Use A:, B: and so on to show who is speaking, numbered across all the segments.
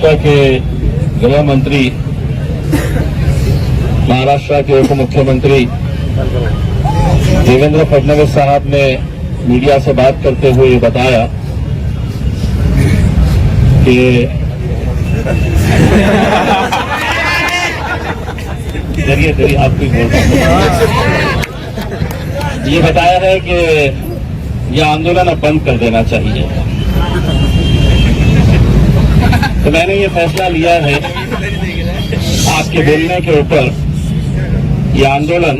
A: महाराष्ट्र के गृह मंत्री, महाराष्ट्र के उप मुख्यमंत्री देवेंद्र फडणवीस साहब ने मीडिया से बात करते हुए ये बताया कि जरिए आप भी बोल रहे हैं, ये बताया है कि यह आंदोलन अब बंद कर देना चाहिए। तो मैंने ये फैसला लिया है आपके बोलने के ऊपर, यह आंदोलन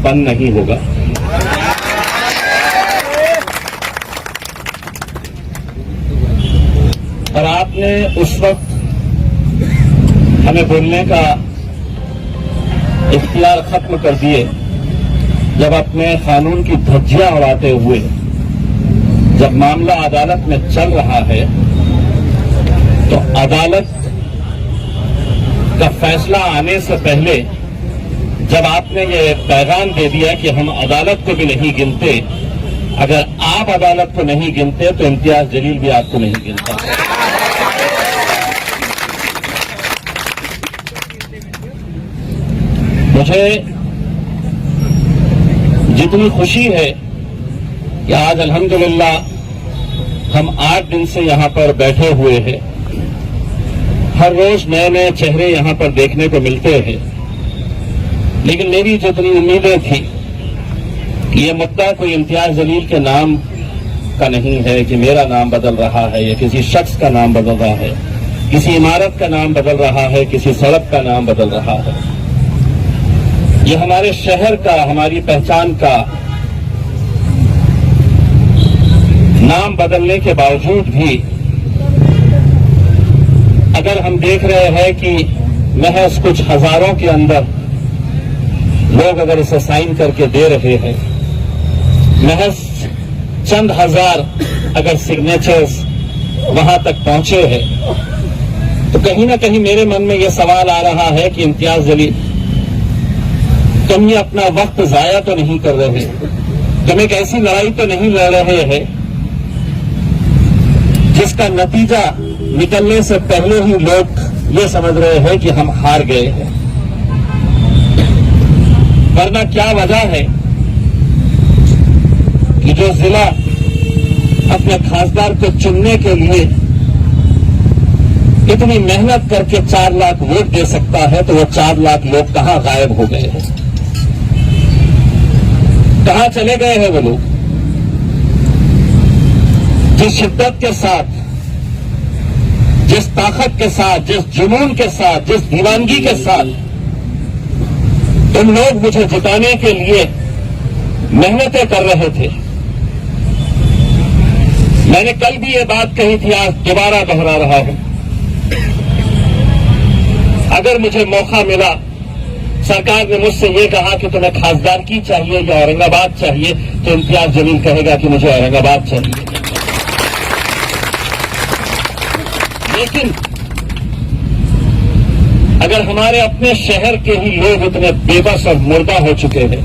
A: बंद नहीं होगा। और आपने उस वक्त हमें बोलने का इख्तियार खत्म कर दिए जब अपने कानून की धज्जियां उड़ाते हुए, जब मामला अदालत में चल रहा है तो अदालत का फैसला आने से पहले जब आपने ये पैगाम दे दिया कि हम अदालत को भी नहीं गिनते, अगर आप अदालत को नहीं गिनते तो इम्तियाज जलील भी आपको नहीं गिनता। मुझे जितनी खुशी है कि आज अल्हम्दुलिल्लाह हम 8 दिन से यहां पर बैठे हुए हैं, हर रोज नए नए चेहरे यहां पर देखने को मिलते हैं, लेकिन मेरी जितनी उम्मीदें थी कि ये मुद्दा कोई इम्तियाज जलील के नाम का नहीं है कि मेरा नाम बदल रहा है या किसी शख्स का नाम बदल रहा है, किसी इमारत का नाम बदल रहा है, किसी सड़क का नाम बदल रहा है। ये हमारे शहर का, हमारी पहचान का नाम बदलने के बावजूद भी अगर हम देख रहे हैं कि महज कुछ हजारों के अंदर लोग अगर इसे साइन करके दे रहे हैं, महज चंद हजार अगर सिग्नेचर्स वहां तक पहुंचे हैं, तो कहीं ना कहीं मेरे मन में यह सवाल आ रहा है कि इम्तियाज जलील, तुम ये अपना वक्त जाया तो नहीं कर रहे, तुम एक ऐसी लड़ाई तो नहीं लड़ रहे हैं जिसका नतीजा निकलने से पहले ही लोग ये समझ रहे हैं कि हम हार गए हैं। वरना क्या वजह है कि जो जिला अपने खासदार को चुनने के लिए इतनी मेहनत करके 4 लाख वोट दे सकता है, तो वो 4 लाख लोग कहां गायब हो गए हैं, कहां चले गए हैं वो लोग? जिस शिद्दत के साथ, जिस ताकत के साथ, जिस जुनून के साथ, जिस दीवानगी के साथ तुम लोग मुझे जिताने के लिए मेहनतें कर रहे थे, मैंने कल भी ये बात कही थी, आज दोबारा दोहरा रहा हूं। अगर मुझे मौका मिला, सरकार ने मुझसे ये कहा कि तुम्हें खासदारकी चाहिए या औरंगाबाद चाहिए, तो इम्तियाज जलील कहेगा कि मुझे औरंगाबाद चाहिए। लेकिन अगर हमारे अपने शहर के ही लोग इतने बेबस और मुर्दा हो चुके हैं,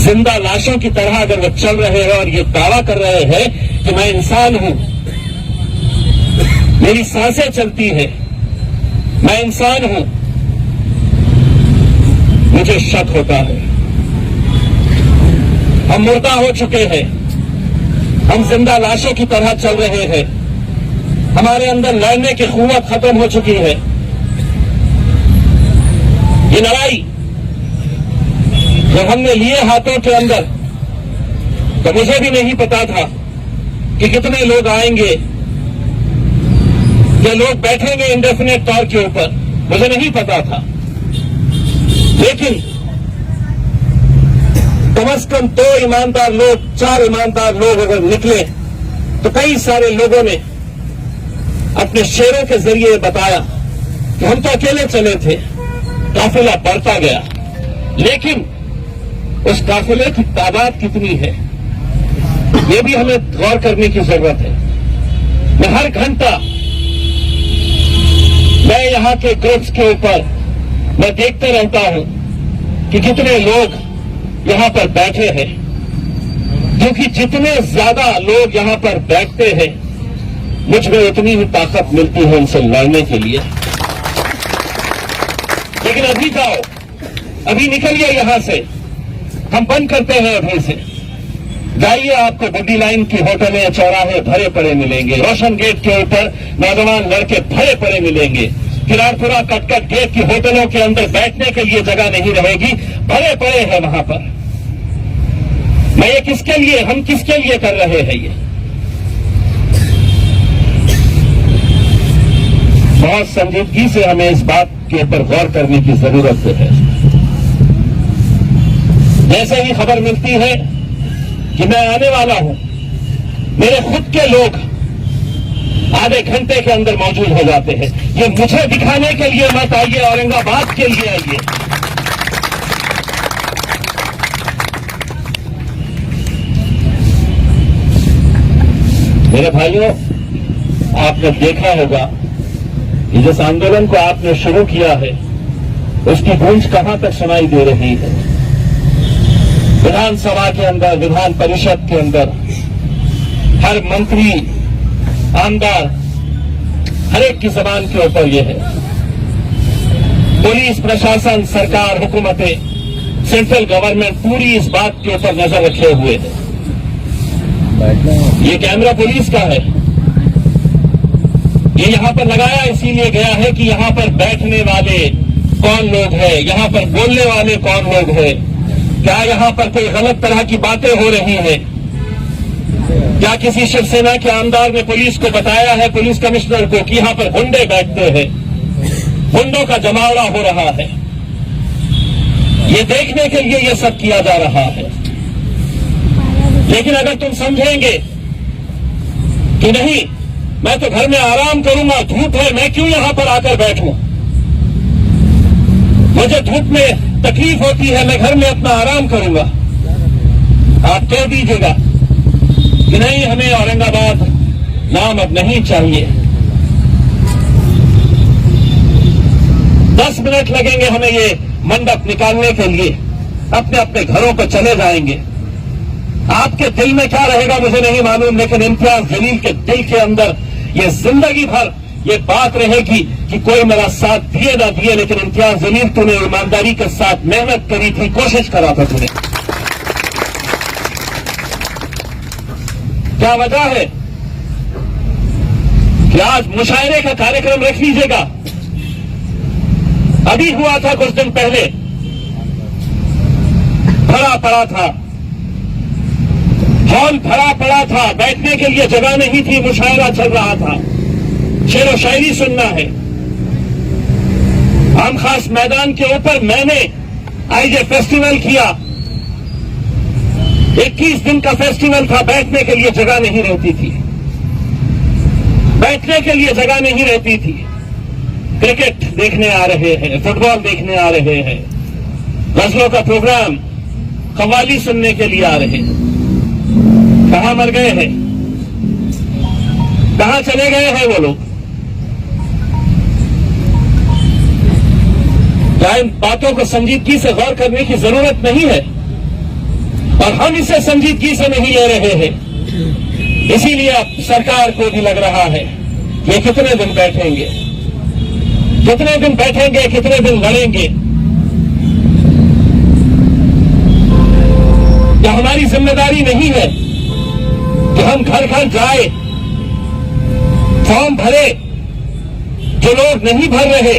A: जिंदा लाशों की तरह अगर वो चल रहे हैं और ये दावा कर रहे हैं कि मैं इंसान हूं, मेरी सांसें चलती है, मैं इंसान हूं, मुझे शक होता है। हम मुर्दा हो चुके हैं, हम जिंदा लाशों की तरह चल रहे हैं, हमारे अंदर लड़ने की क़ुव्वत खत्म हो चुकी है। ये लड़ाई जब हमने लिए हाथों के अंदर, तो मुझे भी नहीं पता था कि कितने लोग आएंगे, क्या लोग बैठेंगे इंडेफिनेट तौर के ऊपर, मुझे नहीं पता था। लेकिन कम से कम 2 ईमानदार लोग, 4 ईमानदार लोग अगर निकले, तो कई सारे लोगों ने अपने शेरों के जरिए बताया कि हम तो अकेले चले थे, काफिला बढ़ता गया, लेकिन उस काफिले की तादाद कितनी है, ये भी हमें गौर करने की जरूरत है। मैं हर घंटा मैं यहां के ग्रुप्स के ऊपर मैं देखते रहता हूं कि कितने लोग यहां पर बैठे हैं, क्योंकि जितने ज्यादा लोग यहां पर बैठते हैं मुझ में उतनी ही ताकत मिलती है उनसे लड़ने के लिए। लेकिन अभी जाओ, अभी निकलिए यहां से, हम बंद करते हैं अभी से। जाइए, आपको बुड्डी लाइन की होटलें, चौराहे भरे पड़े मिलेंगे। रोशन गेट के ऊपर नौजवान लड़के भरे पड़े मिलेंगे। किरारपुरा कटकट गेट की होटलों के अंदर बैठने के लिए जगह नहीं रहेगी, भरे पड़े हैं वहां पर। मैं ये किसके लिए, हम किसके लिए कर रहे हैं ये? बहुत संजीदगी से हमें इस बात के ऊपर गौर करने की जरूरत है। जैसे ही खबर मिलती है कि मैं आने वाला हूं, मेरे खुद के लोग आधे घंटे के अंदर मौजूद हो जाते हैं। ये मुझे दिखाने के लिए मत आइए, औरंगाबाद के लिए आइए। मेरे भाइयों, आपने देखा होगा कि जिस आंदोलन को आपने शुरू किया है उसकी गूंज कहां तक सुनाई दे रही है। विधानसभा के अंदर, विधान परिषद के अंदर हर मंत्री, आमदार, हर एक की जबान के ऊपर यह है। पुलिस प्रशासन, सरकार, हुकूमतें, सेंट्रल गवर्नमेंट पूरी इस बात के ऊपर नजर रखे हुए है। ये कैमरा पुलिस का है, ये यहां पर लगाया इसीलिए गया है कि यहां पर बैठने वाले कौन लोग हैं, यहां पर बोलने वाले कौन लोग हैं, क्या यहां पर कोई गलत तरह की बातें हो रही हैं, क्या किसी शिवसेना के आमदार ने पुलिस को बताया है, पुलिस कमिश्नर को, कि यहां पर गुंडे बैठते हैं, गुंडों का जमावड़ा हो रहा है। ये देखने के लिए ये सब किया जा रहा है। लेकिन अगर तुम समझेंगे कि नहीं, मैं तो घर में आराम करूंगा, धूप है, मैं क्यों यहां पर आकर बैठूं, मुझे धूप में तकलीफ होती है, मैं घर में अपना आराम करूंगा, आप कह दीजिएगा कि नहीं, हमें औरंगाबाद नाम अब नहीं चाहिए। 10 मिनट लगेंगे हमें ये मंडप निकालने के लिए, अपने अपने घरों पर चले जाएंगे। आपके दिल में क्या रहेगा मुझे नहीं मालूम, लेकिन इम्तियाज जलील के दिल के अंदर ये जिंदगी भर ये बात रहेगी कि कोई मेरा साथ दिए ना दिए, लेकिन इम्तियाज जलील, तूने ईमानदारी के साथ मेहनत करी थी, कोशिश करा था तूने। क्या वजह है कि आज मुशायरे का कार्यक्रम रख लीजिएगा। अभी हुआ था कुछ दिन पहले, भरा पड़ा था, हॉल भरा पड़ा था, बैठने के लिए जगह नहीं थी, मुशायरा चल रहा था, शेर व शायरी सुनना है। आम खास मैदान के ऊपर मैंने आईजे फेस्टिवल किया, 21 दिन का फेस्टिवल था, बैठने के लिए जगह नहीं रहती थी, बैठने के लिए जगह नहीं रहती थी। क्रिकेट देखने आ रहे हैं, फुटबॉल देखने आ रहे हैं, गजलों का प्रोग्राम, कव्वाली सुनने के लिए आ रहे हैं। कहां मर गए हैं, कहां चले गए हैं वो लोग? क्या इन बातों को संजीदगी से गौर करने की जरूरत नहीं है? और हम इसे संजीदगी से नहीं ले रहे हैं, इसीलिए अब सरकार को भी लग रहा है ये कितने दिन बैठेंगे, कितने दिन बैठेंगे, कितने दिन लड़ेंगे। क्या हमारी जिम्मेदारी नहीं है कि हम घर घर जाए, फॉर्म भरे, जो लोग नहीं भर रहे?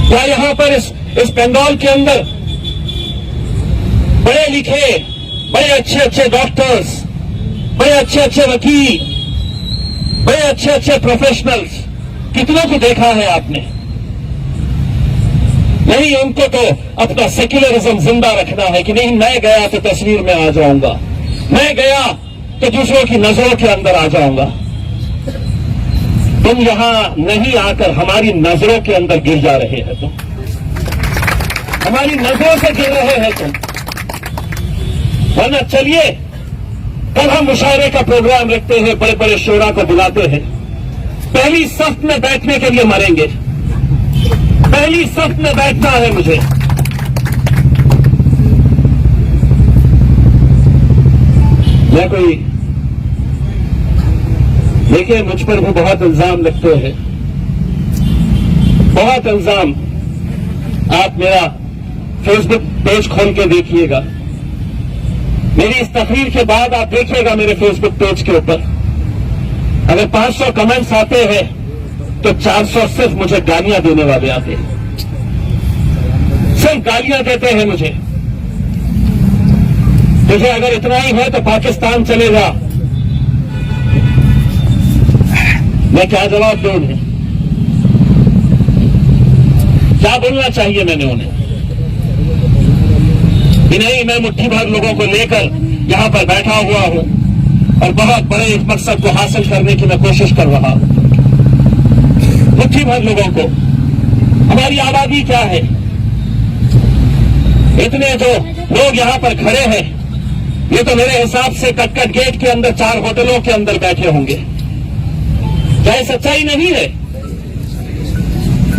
A: क्या यहां पर इस पेंडॉल के अंदर बड़े लिखे, बड़े अच्छे अच्छे डॉक्टर्स, बड़े अच्छे अच्छे वकील, बड़े अच्छे अच्छे प्रोफेशनल्स, कितनों को देखा है आपने? नहीं, उनको तो अपना सेक्युलरिज्म जिंदा रखना है कि नहीं, मैं गया तो तस्वीर में आ जाऊंगा, मैं गया तो दूसरों की नजरों के अंदर आ जाऊंगा। तुम यहां नहीं आकर हमारी नजरों के अंदर गिर जा रहे हैं, तुम हमारी नजरों से गिर रहे हैं तुम। वरना चलिए, कल हम मुशायरे का प्रोग्राम रखते हैं, बड़े बड़े शोरा को बुलाते हैं, पहली सफ में बैठने के लिए मरेंगे, पहली सफ में बैठना है मुझे। देखिए, मुझ पर भी बहुत इल्जाम लगते हैं, बहुत इल्जाम। आप मेरा फेसबुक पेज खोल के देखिएगा, मेरी इस तकरीर के बाद आप देखिएगा मेरे फेसबुक पेज के ऊपर अगर 500 कमेंट्स आते हैं तो 400 सिर्फ मुझे गालियां देने वाले आते हैं, सिर्फ गालियां देते हैं मुझे। तुझे अगर इतना ही है तो पाकिस्तान चले जा। मैं क्या जवाब दूं उन्हें? क्या बोलना चाहिए मैंने उन्हें? कि नहीं, मैं मुट्ठी भर लोगों को लेकर यहां पर बैठा हुआ हूं और बहुत बड़े एक मकसद को हासिल करने की मैं कोशिश कर रहा हूं। मुट्ठी भर लोगों को, हमारी आबादी क्या है? इतने जो लोग यहां पर खड़े हैं, ये तो मेरे हिसाब से कटकट गेट के अंदर 4 होटलों के अंदर बैठे होंगे। क्या ये सच्चाई नहीं है?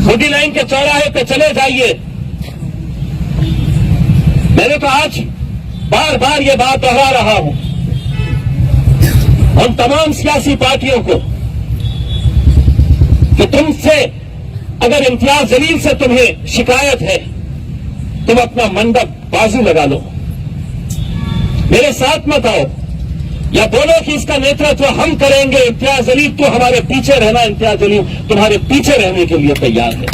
A: खुदी लाइन के चौराहे पे चले जाइए। मैंने तो आज बार बार ये बात दोहरा रहा हूं उन तमाम सियासी पार्टियों को कि तुमसे अगर इम्तियाज जलील से तुम्हें शिकायत है, तुम अपना मंडप बाजू लगा लो, मेरे साथ मत आओ, या बोलो कि इसका नेतृत्व हम करेंगे। इम्तियाज जलील तो हमारे पीछे रहना, इम्तियाज जलील तुम्हारे पीछे रहने के लिए तैयार है।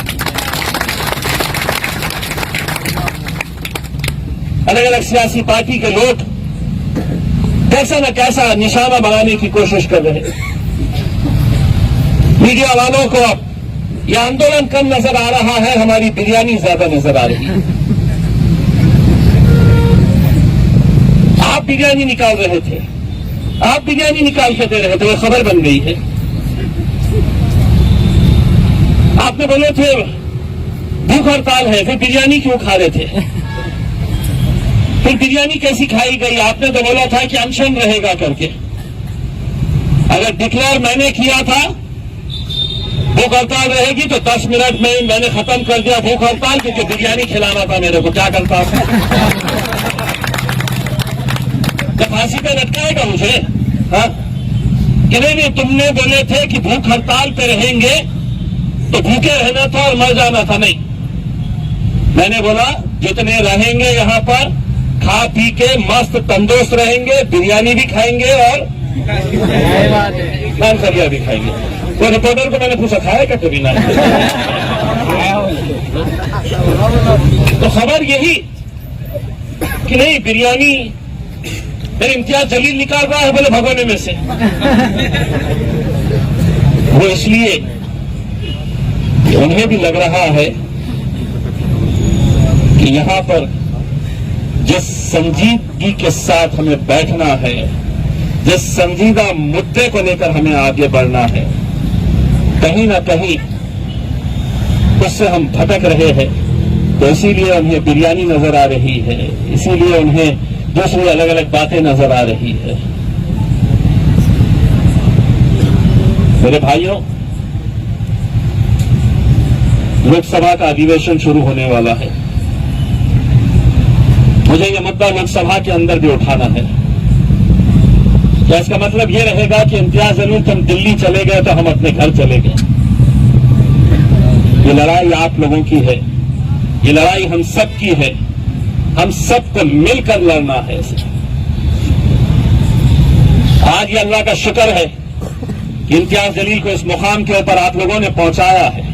A: अलग अलग सियासी पार्टी के लोग कैसा न कैसा निशाना बनाने की कोशिश कर रहे हैं। मीडिया वालों को अब यह आंदोलन कम नजर आ रहा है, हमारी बिरयानी ज्यादा नजर आ रही है। आप बिरयानी निकाल रहे थे, आप बिरयानी निकाल के दे रहे थे, वो खबर बन गई है। आपने बोले थे भूख हड़ताल है, फिर बिरयानी क्यों खा रहे थे? फिर बिरयानी कैसी खाई गई? आपने तो बोला था कि अनशन रहेगा करके। अगर डिक्लेयर मैंने किया था भूख हड़ताल रहेगी तो 10 मिनट में मैंने खत्म कर दिया भूख हड़ताल, क्योंकि बिरयानी खिलाना था मेरे को। क्या करता तो फांसी पे लटकाएगा मुझे? हाँ, कि नहीं, तुमने बोले थे कि भूख हड़ताल पे रहेंगे तो भूखे रहना था और मर जाना था। नहीं, मैंने बोला जितने रहेंगे यहां पर खा पी के मस्त तंदुरुस्त रहेंगे, बिरयानी भी खाएंगे और नान खरिया भी खाएंगे। तो रिपोर्टर को मैंने पूछा खाया क्या कभी नान? तो खबर यही कि नहीं, बिरयानी फिर इम्तियाज जलील निकाल रहा है बोले भगोने में से। वो इसलिए कि उन्हें भी लग रहा है कि यहां पर जिस संजीदगी के साथ हमें बैठना है, जिस संजीदा मुद्दे को लेकर हमें आगे बढ़ना है, कहीं ना कहीं उससे हम भटक रहे हैं। तो इसीलिए उन्हें बिरयानी नजर आ रही है, इसीलिए उन्हें दूसरी अलग अलग बातें नजर आ रही है। मेरे भाइयों, लोकसभा का अधिवेशन शुरू होने वाला है। मुझे यह मुद्दा लोकसभा के अंदर भी उठाना है। क्या इसका मतलब यह रहेगा कि इम्तियाज जलील तुम दिल्ली चले गए तो हम अपने घर चले गए? ये लड़ाई आप लोगों की है, ये लड़ाई हम सब की है, हम सबको मिलकर लड़ना है। आज ये अल्लाह का शुक्र है कि इम्तियाज जलील को इस मुकाम के ऊपर आप लोगों ने पहुंचाया है।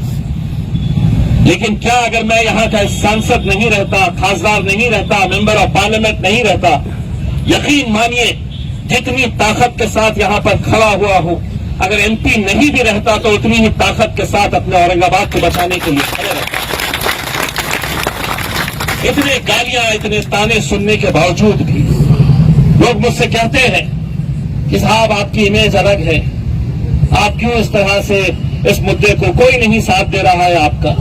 A: लेकिन क्या अगर मैं यहां का सांसद नहीं रहता, खासदार नहीं रहता, मेंबर ऑफ पार्लियामेंट नहीं रहता, यकीन मानिए जितनी ताकत के साथ यहां पर खड़ा हुआ हूं, अगर एमपी नहीं भी रहता तो उतनी ही ताकत के साथ अपने औरंगाबाद को बचाने के लिए खड़े रहता। इतने गालियां, इतने ताने सुनने के बावजूद भी लोग मुझसे कहते हैं कि साहब आपकी इमेज अलग है, आप क्यों इस तरह से इस मुद्दे को, कोई नहीं साथ दे रहा है आपका,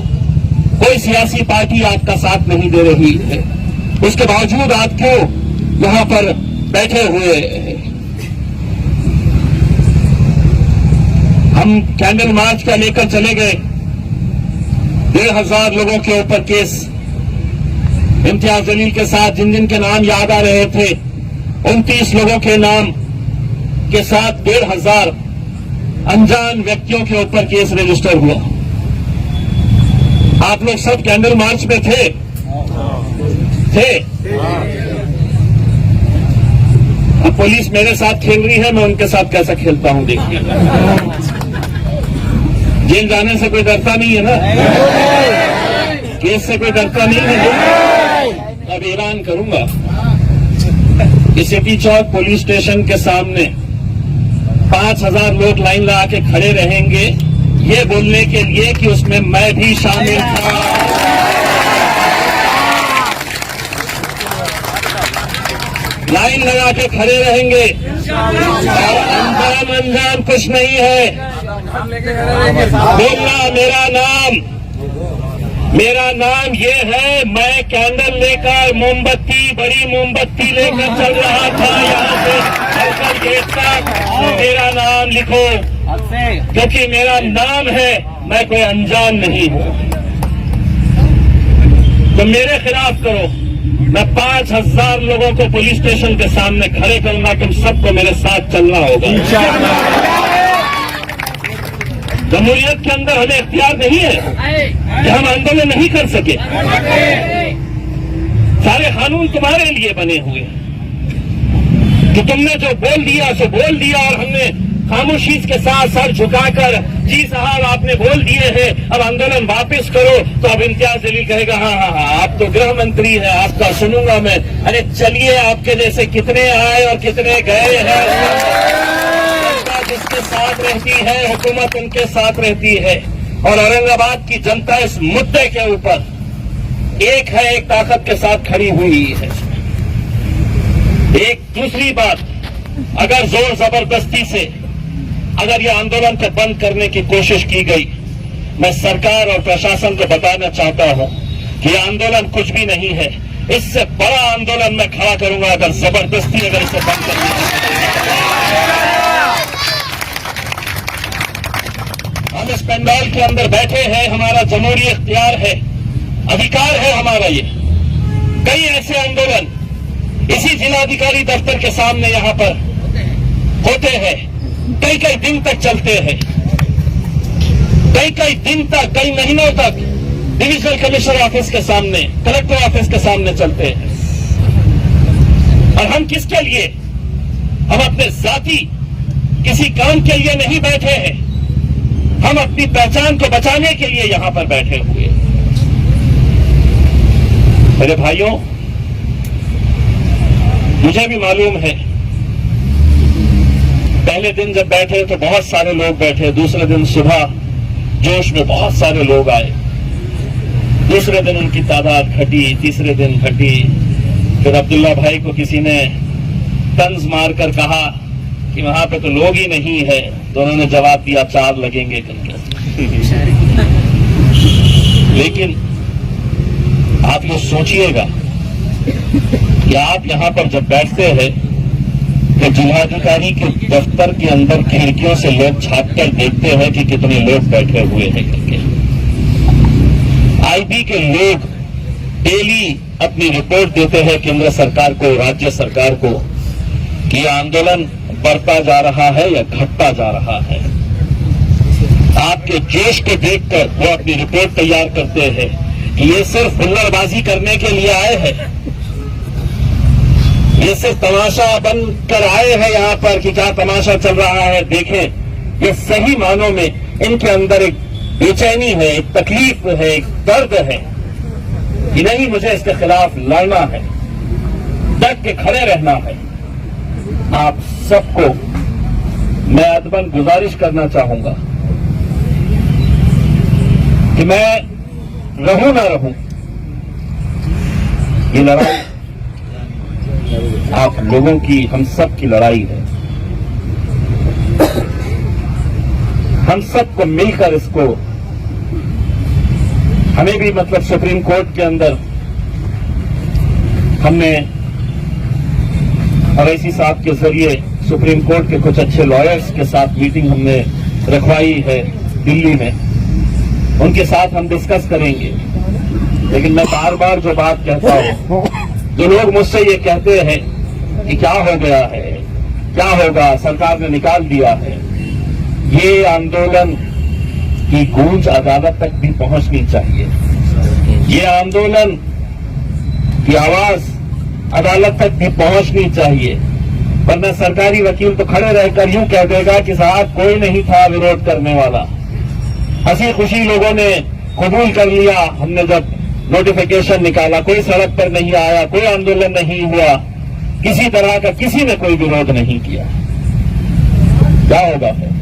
A: कोई सियासी पार्टी आपका साथ नहीं दे रही है, उसके बावजूद आप क्यों यहां पर बैठे हुए हैं? हम कैंडल मार्च का लेकर चले गए, 1,500 लोगों के ऊपर केस, इम्तियाज जलील के साथ जिन जिन के नाम याद आ रहे थे 29 लोगों के नाम के साथ 1,500 अनजान व्यक्तियों के ऊपर केस रजिस्टर हुआ। आप लोग सब कैंडल मार्च में थे? अब पुलिस मेरे साथ खेल रही है, मैं उनके साथ कैसा खेलता हूं देखिए। जेल जाने से कोई डरता नहीं है ना, केस से कोई डरता नहीं है। अब ऐलान करूंगा कि सिटी चौक पुलिस स्टेशन के सामने 5000 लोग लाइन लगा के खड़े रहेंगे, ये बोलने के लिए कि उसमें मैं भी शामिल था। लाइन लगा के खड़े रहेंगे और अंजाम कुछ नहीं है। बोलना मेरा नाम ये है। मैं कैंडल लेकर मोमबत्ती, बड़ी मोमबत्ती लेकर चल रहा था यहाँ से सर्कल गेट तक। मेरा नाम लिखो, क्योंकि मेरा नाम है, मैं कोई अनजान नहीं हूं। तो मेरे खिलाफ करो, मैं 5000 लोगों को पुलिस स्टेशन के सामने खड़े करूंगा। तुम सबको मेरे साथ चलना होगा। जमहूरियत के अंदर हमें इख्तियार नहीं है कि हम आंदोलन नहीं कर सके। सारे कानून तुम्हारे लिए बने हुए कि तुमने जो बोल दिया सो बोल दिया, और हमने खामोशी के साथ सर झुकाकर जी साहब आपने बोल दिए हैं, अब आंदोलन वापस करो। तो अब इम्तियाज जलील कहेगा हाँ, आप तो गृह मंत्री हैं, आपका सुनूंगा मैं। अरे चलिए, आपके जैसे कितने आए और कितने गए हैं। जिसके साथ रहती है हुकूमत उनके साथ रहती है, और औरंगाबाद की जनता इस मुद्दे के ऊपर एक है, एक ताकत के साथ खड़ी हुई है। एक दूसरी बात, अगर जोर जबरदस्ती से अगर ये आंदोलन को बंद करने की कोशिश की गई, मैं सरकार और प्रशासन को बताना चाहता हूं कि ये आंदोलन कुछ भी नहीं है। इससे बड़ा आंदोलन मैं खड़ा करूंगा अगर जबरदस्ती अगर इसे बंद कर दिया। हम इस पंडाल के अंदर बैठे हैं, हमारा जमहूरी इख्तियार है, अधिकार है हमारा। ये कई ऐसे आंदोलन इसी जिलाधिकारी दफ्तर के सामने यहां पर होते हैं, कई कई दिन तक चलते हैं, कई दिन तक, कई महीनों तक डिविजनल कमिश्नर ऑफिस के सामने, कलेक्टर ऑफिस के सामने चलते हैं। और हम किसके लिए? हम अपने जाति किसी काम के लिए नहीं बैठे हैं, हम अपनी पहचान को बचाने के लिए यहां पर बैठे हुए। मेरे भाइयों, मुझे भी मालूम है, पहले दिन जब बैठे तो बहुत सारे लोग बैठे, दूसरे दिन सुबह जोश में बहुत सारे लोग आए, दूसरे दिन उनकी तादाद घटी, तीसरे दिन घटी। फिर अब्दुल्ला भाई को किसी ने तंज मारकर कहा कि वहां पे तो लोग ही नहीं है, तो उन्होंने जवाब दिया 4 लगेंगे करके। लेकिन आप ये सोचिएगा कि आप यहां पर जब बैठते हैं तो जिलाधिकारी के दफ्तर के अंदर खिड़कियों से लोग झांक कर देखते हैं कि कितने लोग बैठे हुए हैं करके। आईबी के लोग डेली अपनी रिपोर्ट देते हैं केंद्र सरकार को, राज्य सरकार को, कि आंदोलन बढ़ता जा रहा है या घटता जा रहा है। आपके जोश को देखकर वो अपनी रिपोर्ट तैयार करते हैं कि ये सिर्फ हुल्लड़बाजी करने के लिए आए हैं, ये सिर्फ तमाशा बनकर आए हैं यहाँ पर कि क्या तमाशा चल रहा है देखें। ये सही मानों में इनके अंदर एक बेचैनी है, एक तकलीफ है, एक दर्द है कि नहीं, मुझे इसके खिलाफ लड़ना है, डट के खड़े रहना है। आप सबको मैं अदबन गुजारिश करना चाहूंगा कि मैं रहूं ना रहूं, ये लड़ाई आप लोगों की, हम सब की लड़ाई है। हम सबको मिलकर इसको, हमें भी मतलब सुप्रीम कोर्ट के अंदर हमने अवैसी साहब के जरिए सुप्रीम कोर्ट के कुछ अच्छे लॉयर्स के साथ मीटिंग हमने रखवाई है दिल्ली में, उनके साथ हम डिस्कस करेंगे। लेकिन मैं बार बार जो बात कहता हूं, जो लोग मुझसे ये कहते हैं कि क्या हो गया है, क्या होगा, सरकार ने निकाल दिया है, ये आंदोलन की गूंज अदालत तक भी पहुंचनी चाहिए। ये आंदोलन की आवाज अदालत तक भी पहुंचनी चाहिए, वरना सरकारी वकील तो खड़े रहकर यूं कह देगा कि साहब कोई नहीं था विरोध करने वाला, हंसी खुशी लोगों ने कबूल कर लिया, हमने जब नोटिफिकेशन निकाला कोई सड़क पर नहीं आया, कोई आंदोलन नहीं हुआ, किसी तरह का किसी ने कोई विरोध नहीं किया। क्या होगा फिर?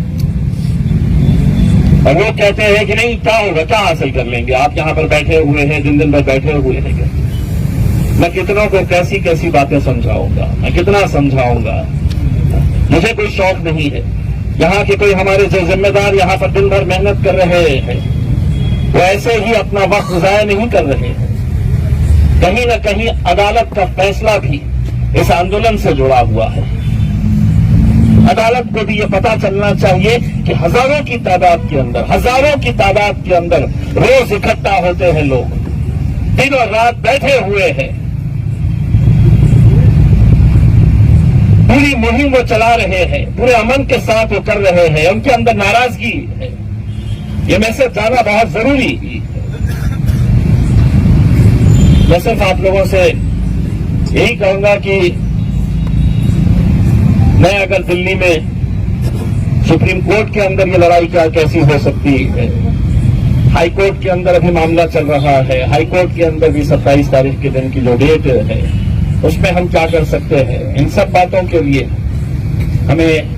A: और वो कहते हैं कि नहीं क्या होगा, क्या हासिल कर लेंगे, आप यहां पर बैठे हुए हैं, दिन भर बैठे हुए हैं। मैं कितनों को कैसी कैसी बातें समझाऊंगा, मैं कितना समझाऊंगा। मुझे कोई शौक नहीं है। यहाँ के कोई हमारे जो जिम्मेदार यहाँ पर दिन भर मेहनत कर रहे हैं वो ऐसे ही अपना वक्त जाया नहीं कर रहे हैं। कहीं न कहीं अदालत का फैसला भी इस आंदोलन से जुड़ा हुआ है। अदालत को भी ये पता चलना चाहिए कि हजारों की तादाद के अंदर रोज इकट्ठा होते हैं लोग, दिन और रात बैठे हुए हैं, पूरी मुहिम वो चला रहे हैं, पूरे अमन के साथ वो कर रहे हैं, उनके अंदर नाराजगी है। ये मैसेज जाना बहुत जरूरी है। मैं सिर्फ आप लोगों से यही कहूंगा कि मैं अगर दिल्ली में सुप्रीम कोर्ट के अंदर ये लड़ाई क्या कैसी हो सकती है, हाई कोर्ट के अंदर अभी मामला चल रहा है, हाई कोर्ट के अंदर भी 27 तारीख के दिन की जो डेट है उसमें हम क्या कर सकते हैं, इन सब बातों के लिए हमें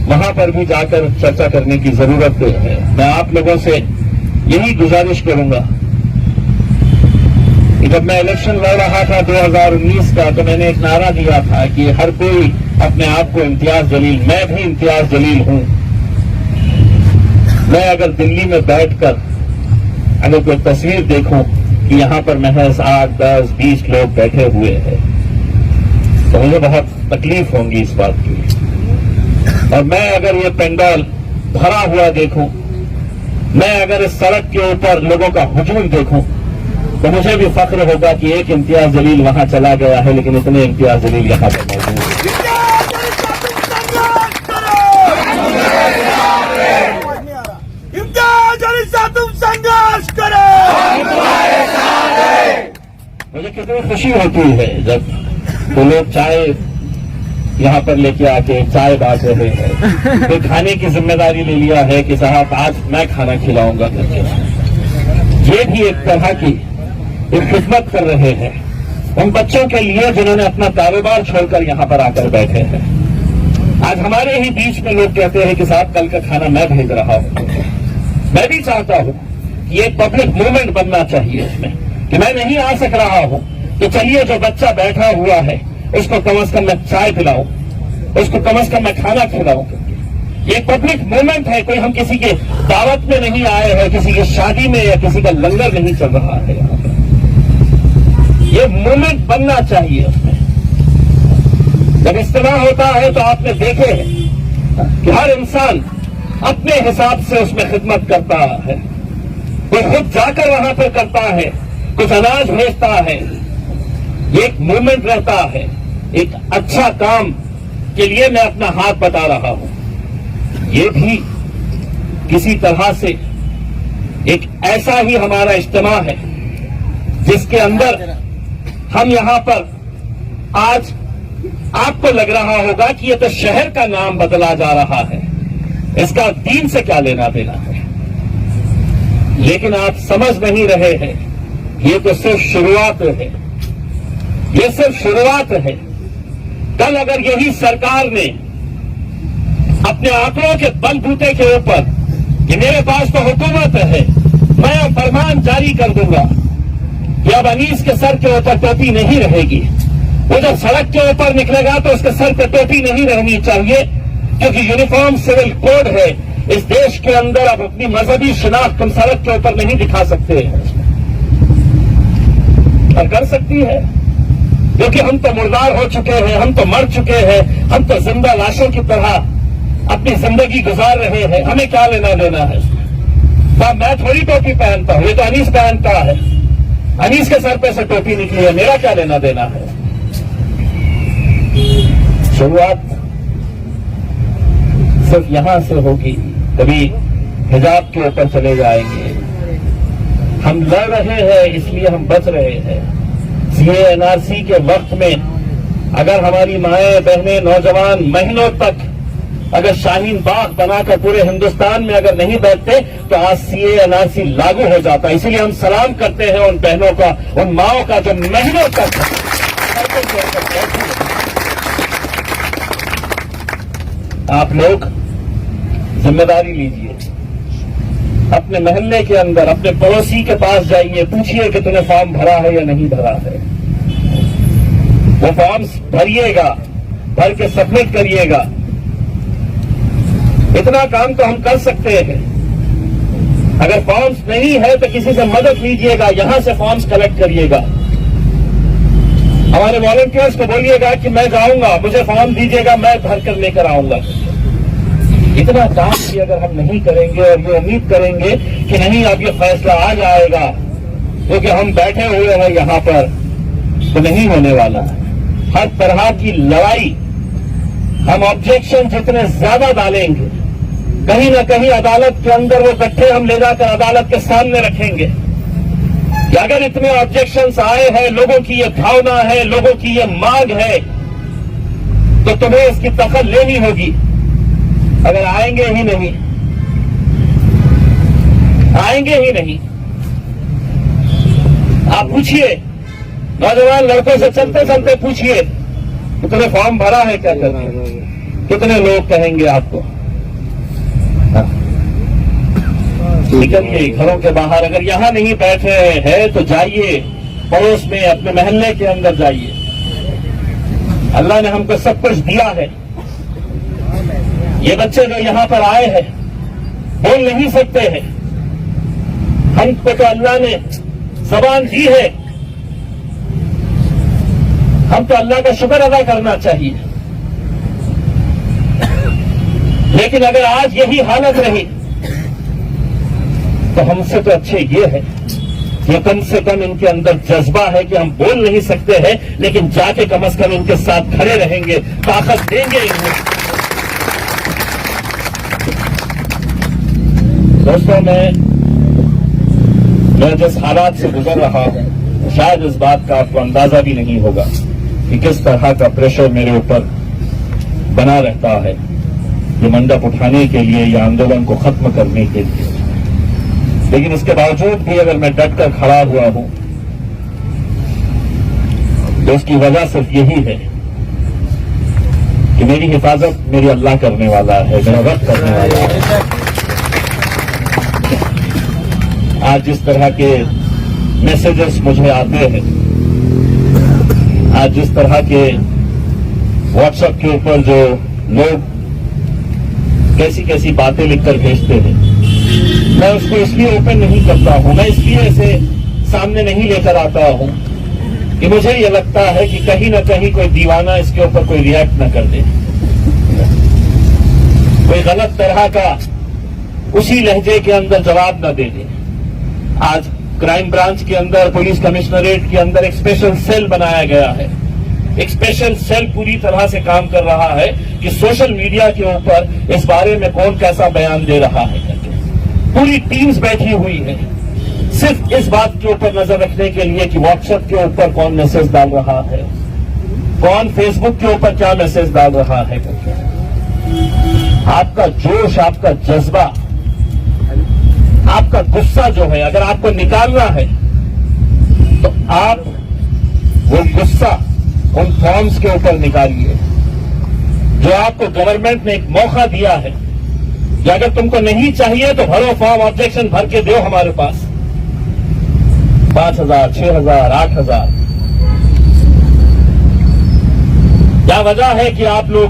A: वहां पर भी जाकर चर्चा करने की जरूरत है। मैं आप लोगों से यही गुजारिश करूंगा कि जब मैं इलेक्शन लड़ रहा था 2019 का, तो मैंने एक नारा दिया था कि हर कोई अपने आप को इम्तियाज जलील, मैं भी इम्तियाज जलील हूं। मैं अगर दिल्ली में बैठकर अगर कोई तस्वीर देखूं कि यहां पर महज 8, 10, 20 लोग बैठे हुए हैं तो मुझे बहुत तकलीफ होगी इस बात की। और मैं अगर ये पंडाल भरा हुआ देखूं, मैं अगर इस सड़क के ऊपर लोगों का हुजूम देखूं, तो मुझे भी फख्र होगा कि एक इम्तियाज जलील वहां चला गया है, लेकिन इतने इम्तियाज जलील यहां पर मौजूद हैं।
B: तुम संघर्ष करो,
A: मुझे कितनी खुशी होती है जब वो लोग चाय यहाँ पर लेके आके चाय बांट रहे हैं, तो खाने की जिम्मेदारी ले लिया है कि साहब आज मैं खाना खिलाऊंगा करके। ये भी एक तरह की एक खिदमत कर रहे हैं उन बच्चों के लिए जिन्होंने अपना कारोबार छोड़कर यहाँ पर आकर बैठे हैं। आज हमारे ही बीच में लोग कहते हैं कि साहब कल का खाना मैं भेज रहा हूँ। मैं भी चाहता हूं कि एक पब्लिक मूवमेंट बनना चाहिए इसमें, कि मैं नहीं आ सक रहा हूं तो चलिए जो बच्चा बैठा हुआ है उसको कम से कम मैं चाय पिलाऊं, उसको कम से कम मैं खाना खिलाऊं। ये पब्लिक मूवमेंट है, कोई हम किसी के दावत में नहीं आए हैं, किसी की शादी में या किसी का लंगर नहीं चल रहा है यहाँ पर। ये मूवमेंट बनना चाहिए उसमें। जब इस्तेमाल होता है तो आपने देखे कि हर इंसान अपने हिसाब से उसमें खिदमत करता है, कोई खुद जाकर वहां पर करता है, कुछ अनाज भेजता है। ये एक मूवमेंट रहता है, एक अच्छा काम के लिए मैं अपना हाथ बता रहा हूं। ये भी किसी तरह से एक ऐसा ही हमारा इज्तिमा है जिसके अंदर हम यहां पर आज आपको लग रहा होगा कि ये तो शहर का नाम बदला जा रहा है, इसका दीन से क्या लेना देना है, लेकिन आप समझ नहीं रहे हैं ये तो सिर्फ शुरुआत है, ये सिर्फ शुरुआत है। कल अगर यही सरकार ने अपने आंकड़ों के बलबूते के ऊपर कि मेरे पास तो हुकूमत है, मैं फरमान जारी कर दूंगा कि अब अनीस के सर के ऊपर टोपी नहीं रहेगी, वो जब सड़क के ऊपर निकलेगा तो उसके सर पे टोपी नहीं रहनी चाहिए, क्योंकि यूनिफॉर्म सिविल कोड है इस देश के अंदर। अब अपनी मजहबी शिनाख्त हम सड़क के ऊपर नहीं दिखा सकते हैं, और कर सकती है क्योंकि हम तो मुर्दार हो चुके हैं, हम तो मर चुके हैं, हम तो जिंदा लाशों की तरह अपनी जिंदगी गुजार रहे हैं। हमें क्या लेना देना है? मैं थोड़ी टोपी पहनता हूं, ये तो अनीस पहनता है, अनीस के सर पे से टोपी निकली है, मेरा क्या लेना देना है? सिर्फ यहां से होगी, कभी हिजाब के ऊपर चले जाएंगे। हम लड़ रहे हैं इसलिए हम बच रहे हैं। सीए एनआरसी के वक्त में अगर हमारी माएं बहनें नौजवान महीनों तक अगर शाहीन बाग बनाकर पूरे हिंदुस्तान में अगर नहीं बैठते तो आज सीए एनआरसी लागू हो जाता। इसीलिए हम सलाम करते हैं उन बहनों का, उन माओं का जो महीनों तक आप लोग जिम्मेदारी लीजिए। अपने मोहल्ले के अंदर अपने पड़ोसी के पास जाइए, पूछिए कि तूने फॉर्म भरा है या नहीं भरा है। वो फॉर्म्स भरिएगा, भर के सबमिट करिएगा। इतना काम तो हम कर सकते हैं। अगर फॉर्म्स नहीं है तो किसी से मदद लीजिएगा, यहां से फॉर्म्स कलेक्ट करिएगा। हमारे वॉलंटियर्स को बोलिएगा कि मैं जाऊंगा, मुझे फॉर्म दीजिएगा, मैं भर कर लेकर आऊंगा। इतना काम भी अगर हम नहीं करेंगे और ये उम्मीद करेंगे कि नहीं अब ये फैसला आ जाएगा क्योंकि हम बैठे हुए हैं यहां पर, तो नहीं होने वाला है। हर तरह की लड़ाई हम ऑब्जेक्शन जितने ज्यादा डालेंगे, कहीं ना कहीं अदालत के अंदर वो गट्ठे हम ले जाकर अदालत के सामने रखेंगे कि अगर इतने ऑब्जेक्शंस आए हैं, लोगों की ये भावना है, लोगों की ये मांग है, तो तुम्हें इसकी दखल लेनी होगी। अगर आएंगे ही नहीं, आएंगे ही नहीं। आप पूछिए नौजवान लड़कों से, चलते चलते पूछिए तुमने फॉर्म भरा है क्या करके, कितने लोग कहेंगे आपको। निकलिए घरों के बाहर, अगर यहां नहीं बैठे हैं तो जाइए पड़ोस में, अपने मोहल्ले के अंदर जाइए। अल्लाह ने हमको सब कुछ दिया है। ये बच्चे जो यहां पर आए हैं बोल नहीं सकते हैं, हमको तो अल्लाह ने जबान दी है, हम तो अल्लाह का शुक्र अदा करना चाहिए। लेकिन अगर आज यही हालत रही तो हमसे तो अच्छे ये है, ये कम से कम इनके अंदर जज्बा है कि हम बोल नहीं सकते हैं लेकिन जाके कम से कम इनके साथ खड़े रहेंगे, ताकत देंगे इन्हें। दोस्तों, मैं जिस हालात से गुजर रहा हूं शायद इस बात का आपको अंदाजा भी नहीं होगा कि किस तरह का प्रेशर मेरे ऊपर बना रहता है ये मंडप उठाने के लिए या आंदोलन को खत्म करने के लिए। लेकिन इसके बावजूद भी अगर मैं डट कर खड़ा हुआ हूं तो उसकी वजह सिर्फ यही है कि मेरी हिफाजत मेरी अल्लाह करने वाला है, मेरा रब करने वाला है। आज जिस तरह के मैसेजेस मुझे आते हैं, आज जिस तरह के व्हाट्सएप के ऊपर जो लोग कैसी कैसी बातें लिखकर भेजते हैं, मैं उसको इसलिए ओपन नहीं करता हूं, मैं इसलिए इसे सामने नहीं लेकर आता हूं कि मुझे ये लगता है कि कहीं ना कहीं कोई दीवाना इसके ऊपर कोई रिएक्ट न कर दे, कोई गलत तरह का उसी लहजे के अंदर जवाब न दे दे। आज क्राइम ब्रांच के अंदर, पुलिस कमिश्नरेट के अंदर एक स्पेशल सेल बनाया गया है। एक स्पेशल सेल पूरी तरह से काम कर रहा है कि सोशल मीडिया के ऊपर इस बारे में कौन कैसा बयान दे रहा है करके। पूरी टीम्स बैठी हुई है सिर्फ इस बात के ऊपर नजर रखने के लिए कि व्हाट्सएप के ऊपर कौन मैसेज डाल रहा है, कौन फेसबुक के ऊपर क्या मैसेज डाल रहा है करके। आपका जोश, आपका जज्बा, आपका गुस्सा जो है, अगर आपको निकालना है तो आप वो गुस्सा उन फॉर्म्स के ऊपर निकालिए जो आपको गवर्नमेंट ने एक मौका दिया है कि अगर तुमको नहीं चाहिए तो भरो फॉर्म, ऑब्जेक्शन भर के दो हमारे पास। 5,000, 6,000, 8,000। क्या वजह है कि आप लोग,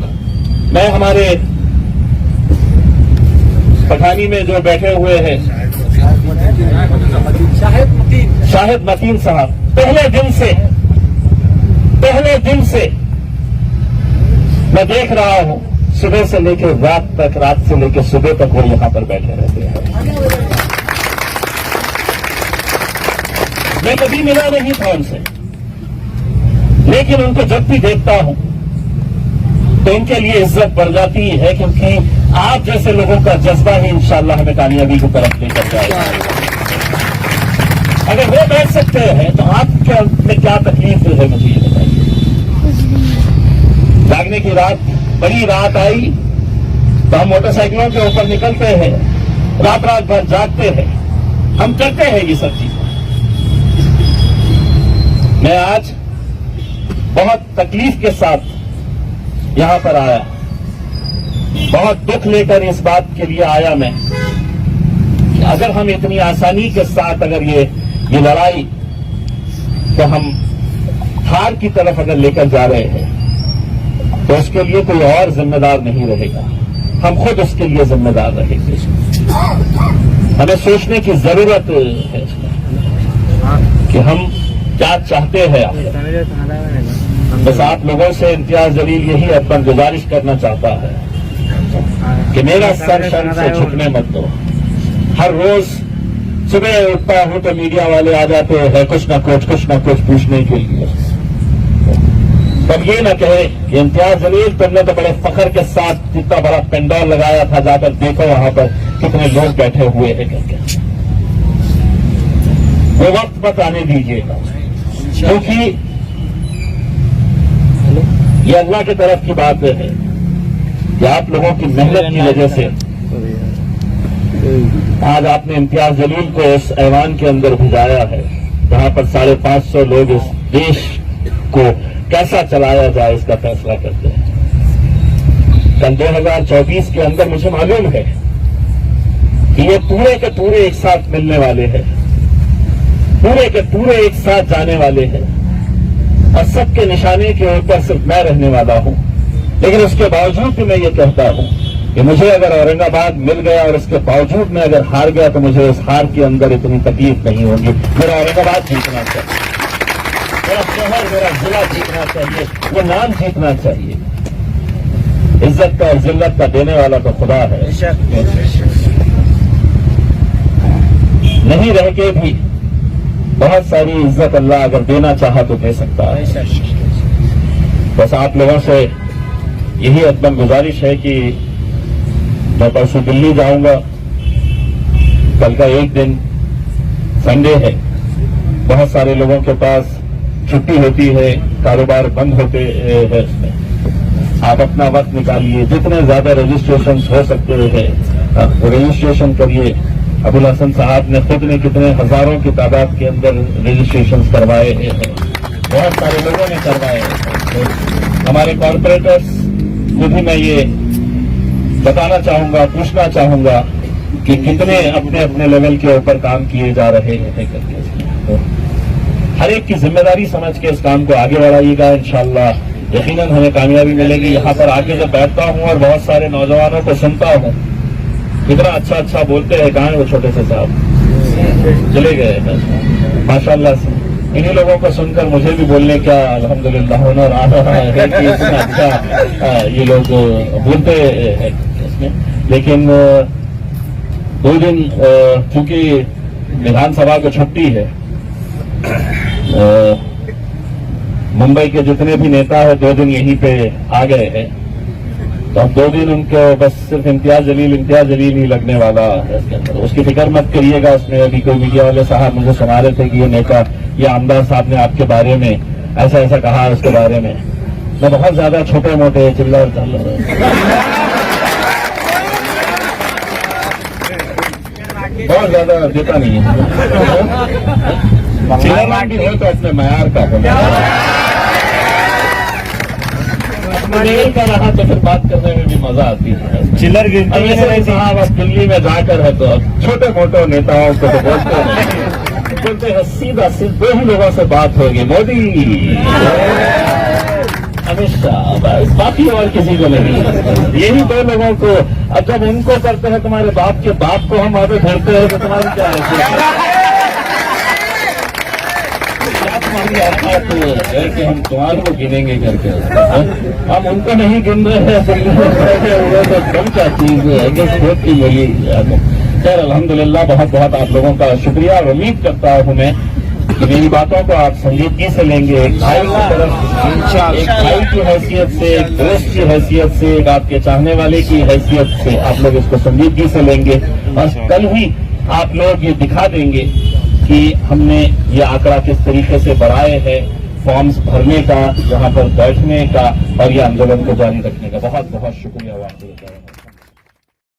A: मैं हमारे पठानी में जो बैठे हुए हैं शाहिद मतीन साहब, पहले दिन से मैं देख रहा हूं, सुबह से लेकर रात तक, रात से लेकर सुबह तक वो यहां पर बैठे रहते हैं। मैं कभी मिला नहीं था उनसे, लेकिन उनको जब भी देखता हूं तो इनके लिए इज्जत बढ़ जाती है, क्योंकि आप जैसे लोगों का जज्बा ही इंशाअल्लाह हमें कामयाबी की तरफ लेकर जाएगा। अगर वो बैठ सकते हैं तो आपके में क्या तकलीफ है, मुझे ये बताइए। जागने की रात, बड़ी रात आई तो हम मोटरसाइकिलों के ऊपर निकलते हैं, रात रात भर जागते हैं, हम करते हैं ये सब चीजें। मैं आज बहुत तकलीफ के साथ यहां पर आया, बहुत दुख लेकर इस बात के लिए आया मैं कि अगर हम इतनी आसानी के साथ अगर ये लड़ाई तो हम हार की तरफ अगर लेकर जा रहे हैं तो उसके लिए कोई और जिम्मेदार नहीं रहेगा, हम खुद उसके लिए जिम्मेदार रहेंगे। हमें सोचने की जरूरत है कि हम क्या चाहते हैं। बस आप लोगों से इम्तियाज जलील यही अपन गुजारिश करना चाहता है कि मेरा सर शर्म से झुकने मत दो। हर रोज सुबह उठता हूं तो मीडिया वाले आ जाते हैं कुछ ना कुछ पूछने के लिए। तब ये ना कहे कि इम्तियाज जलील तुमने तो बड़े फखर के साथ इतना बड़ा पेंडॉल लगाया था, जाकर देखो वहां पर कितने लोग बैठे हुए हैं करके। वो वक्त मत आने दीजिएगा, क्योंकि ये अल्लाह की तरफ की बात है कि आप लोगों की मेहनत की वजह से आज आपने इम्तियाज जलील को इस ऐवान के अंदर भिजाया है, जहां पर 550 लोग इस देश को कैसा चलाया जाए इसका फैसला करते हैं। कल 2024 के अंदर मुझे मालूम है कि ये पूरे के पूरे एक साथ मिलने वाले हैं, पूरे के पूरे एक साथ जाने वाले हैं, और सबके निशाने के ऊपर सिर्फ मैं रहने वाला हूं। लेकिन उसके बावजूद भी मैं ये कहता हूं कि मुझे अगर औरंगाबाद मिल गया और उसके बावजूद मैं अगर हार गया तो मुझे उस हार के अंदर इतनी तकलीफ नहीं होगी। मेरा औरंगाबाद जीतना चाहिए, मेरा शहर, मेरा जिला जीतना चाहिए, वो नाम जीतना चाहिए। इज्जत का और जिल्लत का देने वाला तो खुदा है। नहीं रह के भी बहुत सारी इज्जत अल्लाह अगर देना चाहा तो दे सकता है। बस आप लोगों से यही अदबन गुजारिश है कि मैं परसों दिल्ली जाऊंगा, कल का एक दिन संडे है, बहुत सारे लोगों के पास छुट्टी होती है, कारोबार बंद होते हैं, उसमें आप अपना वक्त निकालिए, जितने ज्यादा रजिस्ट्रेशन हो सकते हैं वो रजिस्ट्रेशन करिए। अबुल हसन साहब ने खुद ने कितने हजारों की तादाद के अंदर रजिस्ट्रेशन करवाए हैं, बहुत सारे लोगों ने करवाए हैं। हमारे कॉर्पोरेटर्स को भी मैं ये बताना चाहूंगा, पूछना चाहूंगा कि कितने अपने अपने लेवल के ऊपर काम किए जा रहे हैं करके। हर एक की जिम्मेदारी समझ के इस काम को आगे बढ़ाइएगा, इंशाअल्लाह यकीनन हमें कामयाबी मिलेगी। यहाँ पर आके जब बैठता हूँ और बहुत सारे नौजवानों को सुनता हूँ, इतना अच्छा अच्छा बोलते हैं, कहाँ है वो छोटे से साहब, चले गए माशाअल्लाह से। इन्हीं लोगों को सुनकर मुझे भी बोलने का अल्हम्दुलिल्लाह हुनर आ रहा है कि इतना अच्छा ये लोग बोलते हैं इसमें। लेकिन 2 दिन चूंकि विधानसभा को छुट्टी है, मुंबई के जितने भी नेता है 2 दिन यहीं पे आ गए हैं, तो अब 2 दिन उनको बस सिर्फ इम्तियाज जलील ही लगने वाला है इसके अंदर। उसकी फिक्र मत करिएगा। उसमें अभी कोई मीडिया वाले साहब मुझे सुना रहे थे कि ये नेता, ये आमदार साहब ने आपके बारे में ऐसा ऐसा कहा है, उसके बारे में मैं बहुत ज्यादा छोटे मोटे चिल्लर बहुत ज्यादा देता नहीं है। चिल्लर भी हो तो अपने मैार का का रहा तो फिर बात करने में भी मजा आती है। चिल्लर गिनती साहब अब दिल्ली में जाकर है तो छोटे मोटे नेताओं को तो बोलते हैं सीधा सिर्फ 2 ही लोगों से बात होगी, मोदी, अमित शाह, बस बाकी और किसी को नहीं। यही 2 लोगों को। अब जब उनको करते हैं तुम्हारे बाप के बाप को हम वहां पे ढूंढते हैं तो तुम्हारी क्या है कि हम तुम्हारे को गिनेंगे करके, हम उनको नहीं गिन रहे हैं तो कम क्या चीज है कि बहुत ही मिली। खैर अल्हम्दुलिल्लाह बहुत बहुत आप लोगों का शुक्रिया और उम्मीद करता हूं मैं कि मेरी बातों को आप संजीदगी से लेंगे, एक भाई की तरफ, एक भाई की हैसियत से, एक दोस्त की हैसियत से, एक आपके चाहने वाले की हैसियत से आप लोग इसको संजीदगी से लेंगे और कल ही आप लोग ये दिखा देंगे कि हमने ये आंकड़ा किस तरीके से बढ़ाए है, फॉर्म्स भरने का, यहाँ पर बैठने का और ये आंदोलन को जारी रखने का। बहुत बहुत शुक्रिया वापस।